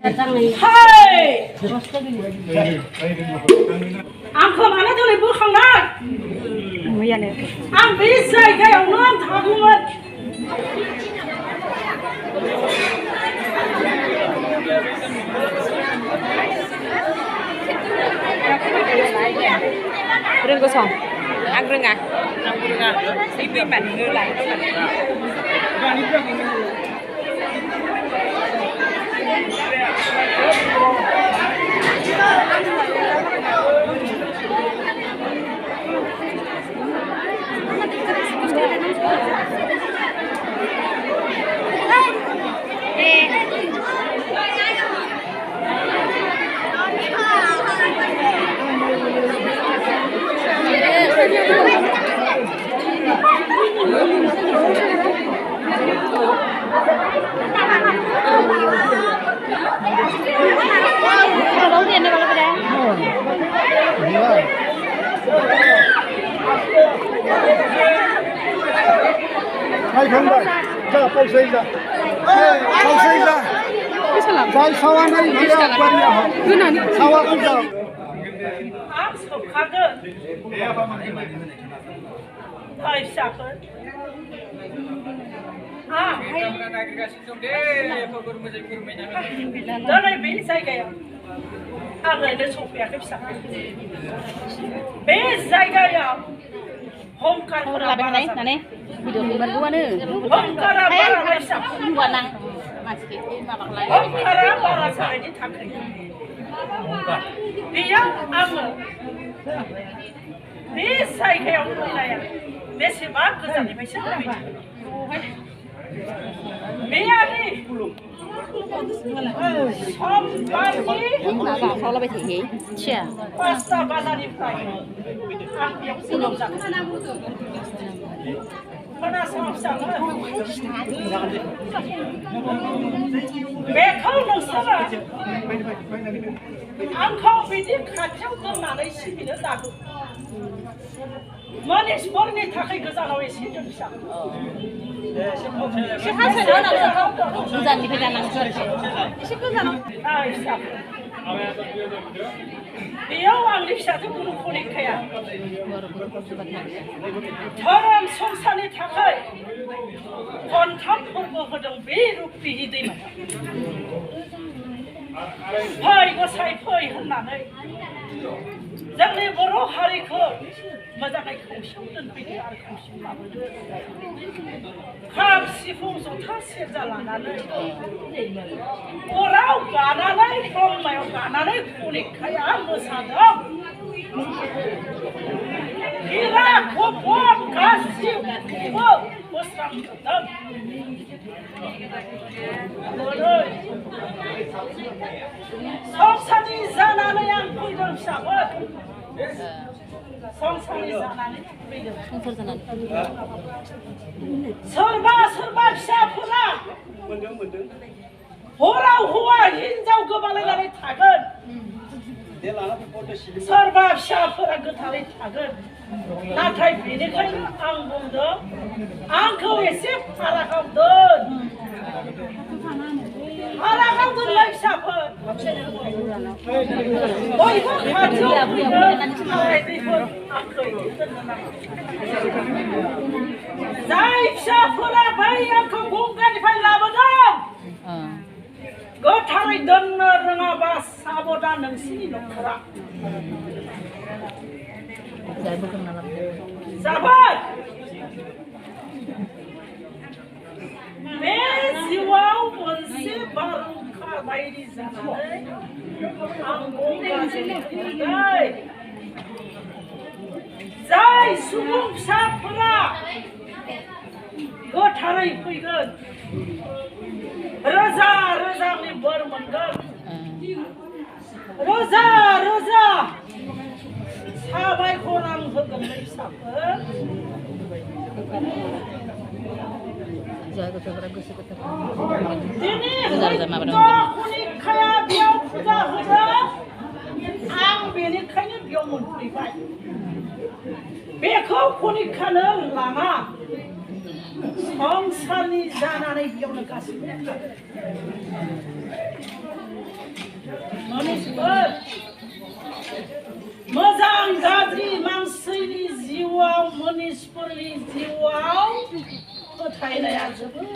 Hai! Angkau mana tu ibu kangen? Ang bisa kayak orang tanggungan. Rừng có sòng, ăn rừng à? Đi bên bản ngư lại. Đâu tiền đây vào đây. Hai không vậy, cho câu sinh ra, câu sinh ra. Sai sau anh ấy bây giờ quen nhau, sau anh bây giờ. Đó là bên sai cái anh ấy để chụp cái sạc bên sai cái hôm cả Là bên này, này. Video ini baru gua nih. hôm cả là sạc Gua nang masih mà bạc lại. hôm cả là sạc cái thằng này bây giờ anh bên sai cái ông này à bên sai bác cứ rằng phải sạc cái Miami. Bảo sao là bị thị chè. Pasta banana fry. Yang belum sak. Mana sak. Bekau nang sana. Angkau bidik kacau kemana sih bila tak. Manis borne takai kezanau isi jadi sak. Bukan di pedang langsung. Ai sak. Dia orang di sana tu pun kulit kaya. Orang sonsani takai. Kontak pun berkedang biru pihidi. Pai ko sai pai hendak. Jangan baru hari ke. Macam ni khusyuk dan pikir khusyuk lah. Kam sifung so thasir jalan ada. Orang kanan ni, orang mayu kanan ni kulit kaya musadam. Kira kuat kasih kuat musram sedam. Songsani jalan yang kuidam sahabat. Songsani jalan kuidam. Serba siapa? Orang hua hinjau kebalangan tagan. Serba siapa getari tagan. Natai binikan ang bunda, angkau esip harakam don. Harakam don lagi siapa? Oh itu kacau. Zaib siapa lah bayi angkau bungkan di file labadam. Getari dengar ngabas sabodan nang sini nokra. Sahabat, mesiwau monsi baru kabai di sana. Anggung kasih dai, zai sumuk sapra, gotarai puigan, raza ni bermanggal, raza. Sabai korang bergemai siapa? Ini kunik kaya dia puja puja, ang bini kaya dia munculai. Bekau kunik kaya lana, songsani jana ni dia nak kasih. बर'फोरनि जिउआव फोथायनाया जोबोद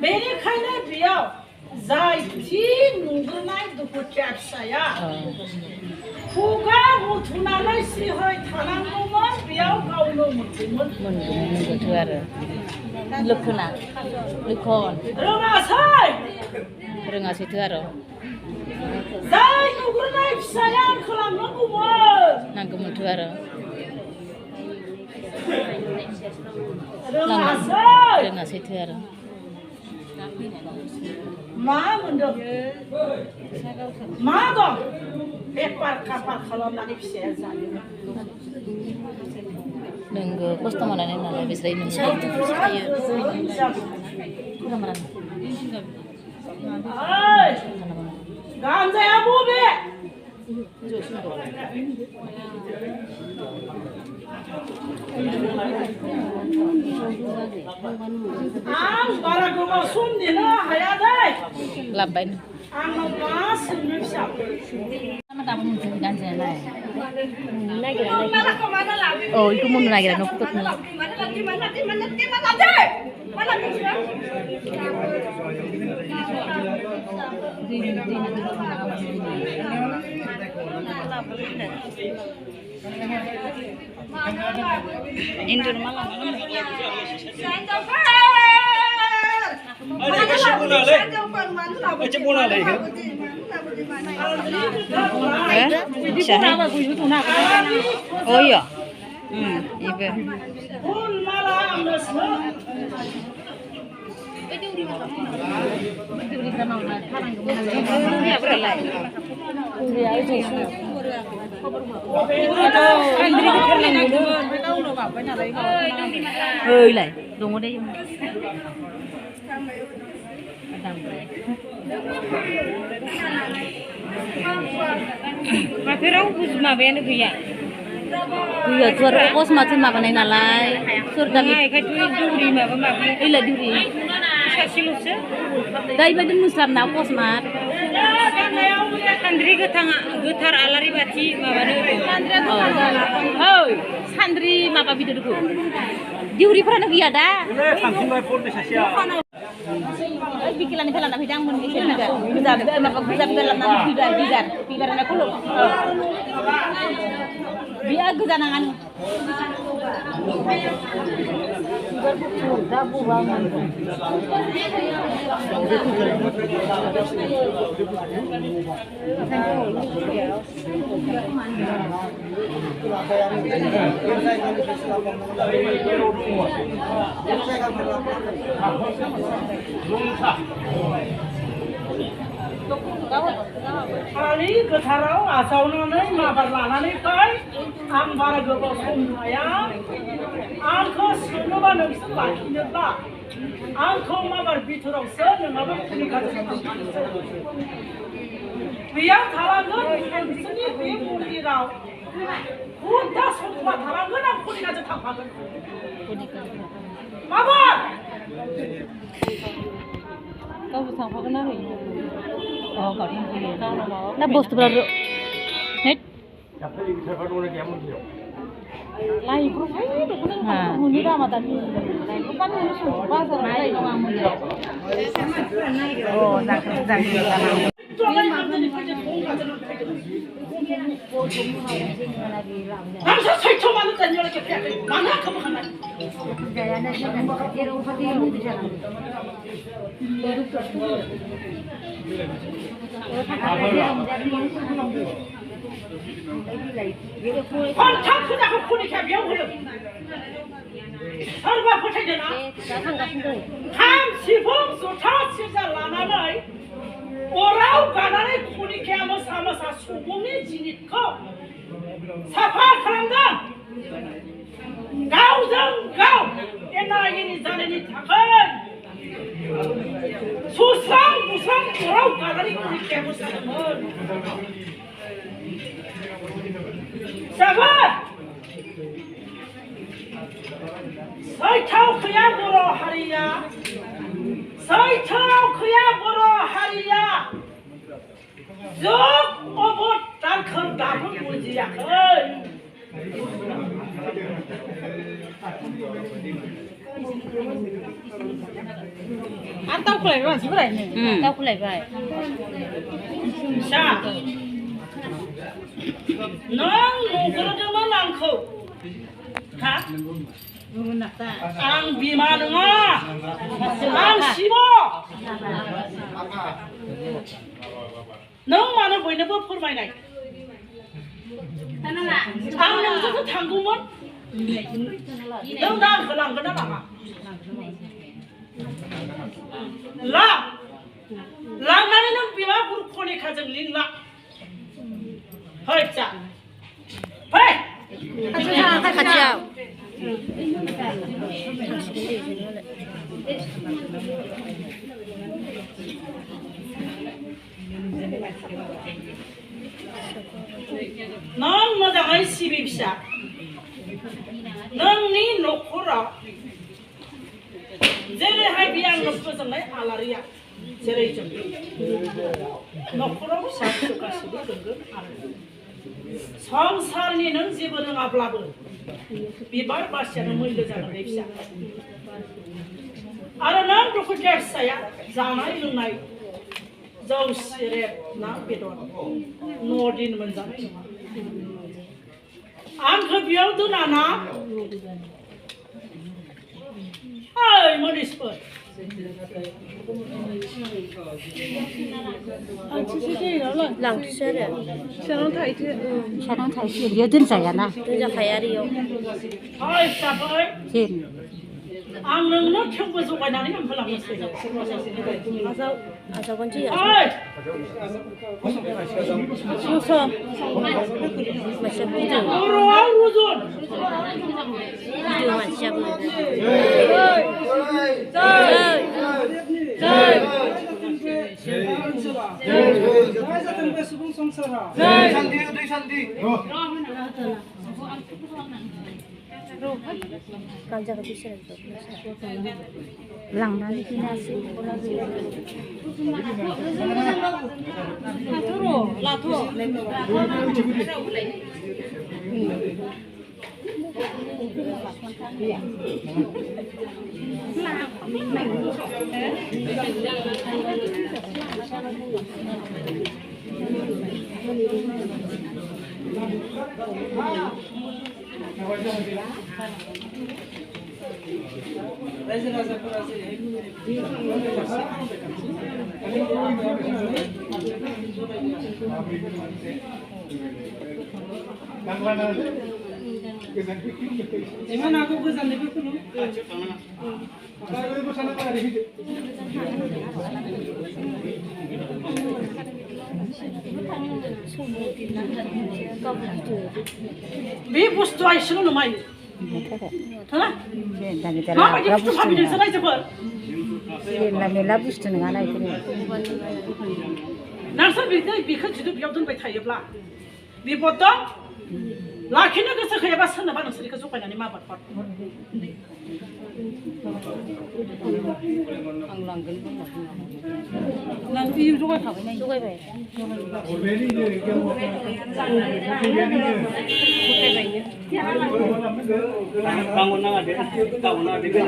बेनिखायनो बेयाव जाय थि नुग्रोनाय दुखुथिया फिसाया खुगा बुथुनानै सिहै थानांगौमोन बेयाव गावनो मोनगौमोन मोनगौमोनथ' आरो लखोना लखन रोङासैथ' आरो जाय नुग्रोनाय फिसाया खालामनांगौमोन नांगौमोनथ' आरो रोङासैथ' आरो मा मोनदों मा दं बेफार काफार खालामनानै फिसाया जायो नोंगो खस्थ' मोननानै नालाय बिसोर गानजाया बबे आं बारा गोबाव सम नेनो हाया दै लाबबाय आंनाव मा सोंनो फिसा दाबो मोनसे गानजायालाय औ बेखौ मोननो नागिरा न'खरखौ Indur malam oh iya ibu lại đúng ở đây mà cái đâu mà bé nó kìa kìa suốt kos macam apa nih nalai suốt tapi kayak duri mà ini là duri dari badan muslim nak kos mat sandri getar alari baci oh sandri apa video dulu duri pernah kìa dah pikiran itu lana bidang mengisah juga bisa maka bisa lana bidar nak kulo biar kejangan kali ketarau asalnya mabar lanan kai, ang bara gobos kumaya, angko semua nungsi lagi nela, angko mabar biturau sen, mabar kulikat biar tharangan seni biurau, kuda semua tharangan ang kulikat tapakan, mabar. Kau bisa apa kena ni? Oh, kau ini. Nah, bos tu baru. Net. Lai profil itu kan muni dah mata ni. Lai bukan muni suruh pasar lai orang muni. Oh, zak. Harusnya saya cuma nak tanya lagi mana kamu hendak? Kontak sudah aku ni kaya biar boleh. Serba percaya jangan. Ham sibuk sudah sisa lana lagi. Orang kadang-kadang kuni kaya sama sumuni jinit kau. Siapa kerana? Kau, enak ini jalan ini takkan. Susah, orang kadang-kadang kuni kaya sama. Siapa? Saya tahu kaya boro hariya. Saya tahu kaya boro hariya. Zuk obot dan kerdamun mujiakan. Ăn tao khỏe rồi chứ vậy này. Tao cũng lại vậy. Sao? Nó cho nó làm khổ. Hả? Ăn vì mà đừng á. Ăn xí bò. Nó mà nó với nó bớt phút mày này. Ăn nó rất thằng cũng mất. Đâu đang phải làm cái đó làm à? làm này nó bị mà cũng không đi khai chân linh la. Hơi chả. Hey. Khát chào. Nong mo dangay sibib siya. Nong ni nokura. Jere hai biang nokko sangai alaria. Jere jom. Nokura siya suka sibib dengger alaria. Sangsarni nong jebo nong ablabo. Bibar basya nong mulia jangan lepsa. Ara nong doko saya jangai lungai. Jauh seret na bedon. Nordin menjangai. Ang kebiau tu nana. Hai manis pun. Lang xe đấy. Xe nó thay chứ. Dia tin saya na. Dia kaya dia. Hai siapa? Sin. Ang neng nak cakap pasal mana ni? Ang pelang mesti. Asal kunci ya. Hai. Susah. Macam itu. Orang ruzun. Itu macam itu. Kerja habis lang nanti kita sih. Gimana aku kesan lebih dulu? Bebus tu aisyah lu mai. Hah? Mama dia tu habis dia selesai cepat. Mela bustu dengan anak itu. Nasa bikin jitu biar tuh betai ya belah. Dipotong. Lakinya ke sekaya basan na barang sedikit suka nani mabat pot. Nanti juga kau ini. Juga baik. Bangun nang ada, bangun nang ada kan.